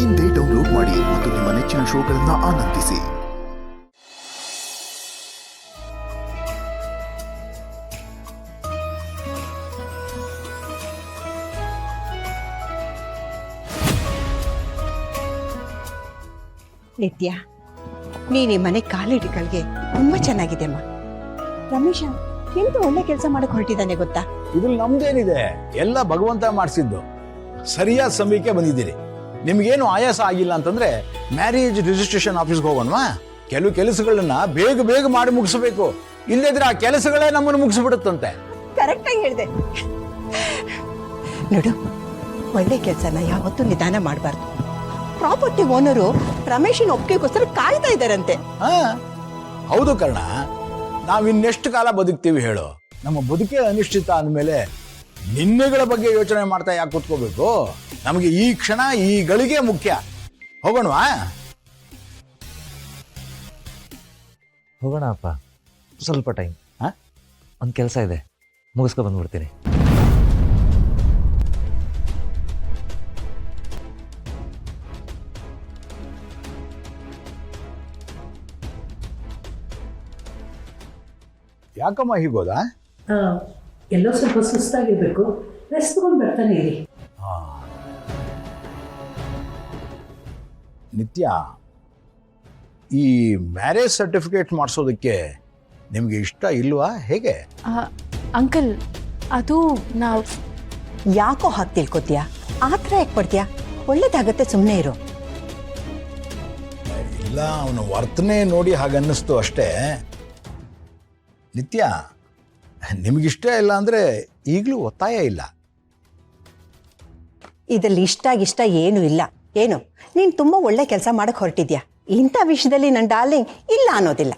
ಇಂದೇ ಡೌನ್ಲೋಡ್ ಮಾಡಿ ಮತ್ತು ನಿಮ್ಮ ನೆಚ್ಚಿನ ಶೋಗಳನ್ನು ಆನಂದಿಸಿ. ನಿತ್ಯ, ನೀನು ಈ ಮನೆ ಕಾಲಿಡಿಗಳಿಗೆ ತುಂಬಾ ಚೆನ್ನಾಗಿದೆ ಅಮ್ಮ. ರಮೇಶ ಎಂತ ಒಳ್ಳೆ ಕೆಲಸ ಮಾಡಕ್ ಹೊರಟಿದ್ದಾನೆ ಗೊತ್ತಾ? ಇದ್ರಲ್ಲಿ ನಮ್ದೇನಿದೆ, ಎಲ್ಲ ಭಗವಂತ ಮಾಡಿಸಿದ್ದು. ಸರಿಯಾದ ಸಮಯಕ್ಕೆ ಬಂದಿದ್ದೀರಿ. ನಿಮ್ಗೇನು ಆಯಾಸ ಆಗಿಲ್ಲ ಅಂತಂದ್ರೆ ಮ್ಯಾರೇಜ್ ರಿಜಿಸ್ಟ್ರೇಷನ್ ಆಫೀಸ್ಗೆ ಹೋಗೋಣವಾ? ಕೆಲವು ಕೆಲಸಗಳನ್ನ ಬೇಗ ಬೇಗ ಮಾಡಿ ಮುಗಿಸ್ಬೇಕು, ಇಲ್ಲದಿದ್ರೆ ಆ ಕೆಲಸಗಳೇ ನಮ್ಮನ್ನು ಮುಗಿಸ್ಬಿಡುತ್ತಂತೆ. ಕರೆಕ್ಟ್ ಆಗಿ ಹೇಳಿದೆ ನೋಡು. ಒಳ್ಳೆ ಕೆಲಸನ ಯಾವತ್ತೂ ನಿಧಾನ ಮಾಡಬಾರ್ದು. ಪ್ರಾಪರ್ಟಿ ಓನರು ರಮೇಶನ್ ಒಪ್ಪಿಗೆಗೋಸ್ಕರ ಕಾಯ್ತಾ ಇದ್ದಾರಂತೆ. ಹೌದು ಕರ್ಣ, ನಾವಿನ್ನೆಷ್ಟು ಕಾಲ ಬದುಕ್ತೀವಿ ಹೇಳು? ನಮ್ಮ ಬದುಕೇ ಅನಿಶ್ಚಿತ ಅಂದಮೇಲೆ ನಿನ್ನೆಗಳ ಬಗ್ಗೆ ಯೋಚನೆ ಮಾಡ್ತಾ ಯಾಕೆ ಕೂತ್ಕೋಬೇಕು? ನಮಗೆ ಈ ಕ್ಷಣ, ಈ ಗಳಿಗೆ ಮುಖ್ಯ. ಹೋಗೋಣವಾ? ಹೋಗೋಣ ಅಪ್ಪ, ಸ್ವಲ್ಪ ಟೈಮ್. ಒಂದು ಕೆಲಸ ಇದೆ, ಮುಗಿಸ್ಕೊ ಬಂದ್ಬಿಡ್ತೀನಿ. ಯಾಕಮ್ಮ ಹೀಗೋದಾ? ಎಲ್ಲೋ ಸ್ವಲ್ಪ ಸುಸ್ತಾಗಿರ್ಬೇಕು, ರೆಸ್ಟ್ ತಗೊಂಡು ಬರ್ತಾನೆ ಇರಿ. ನಿತ್ಯ, ಈ ಮ್ಯಾರೇಜ್ ಸರ್ಟಿಫಿಕೇಟ್ ಮಾಡಿಸೋದಕ್ಕೆ ನಿಮಗೆ ಇಷ್ಟ ಇಲ್ವಾ? ಹೇಗೆ? ಅಂಕಲ್, ಅದು ನಾವು ಯಾಕೋ ಹಾಗೆ ತಿಳ್ಕೊತೀಯಾ? ಆತರ ಯಾಕೆ ಪಡ್ತೀಯಾ? ಒಳ್ಳೇದಾಗತ್ತೆ, ಸುಮ್ಮನೆ ಇರು. ಇಲ್ಲ, ಅವನ ವರ್ತನೆ ನೋಡಿ ಹಾಗನ್ನಿಸ್ತು ಅಷ್ಟೇ. ನಿತ್ಯ, ನಿಮಗಿಷ್ಟ ಇಲ್ಲ ಅಂದರೆ ಈಗಲೂ ಒತ್ತಾಯ ಇಲ್ಲ. ಇದ್ರಲ್ಲಿ ಇಷ್ಟ ಏನು ಇಲ್ಲ. ಏನು, ನೀನು ತುಂಬಾ ಒಳ್ಳೆ ಕೆಲಸ ಮಾಡಕ್ ಹೊರಟಿದ್ಯಾ. ಇಂಥ ವಿಷಯದಲ್ಲಿ ನನ್ನ ಡಾರ್ಲಿಂಗ್ ಇಲ್ಲ ಅನ್ನೋದಿಲ್ಲ.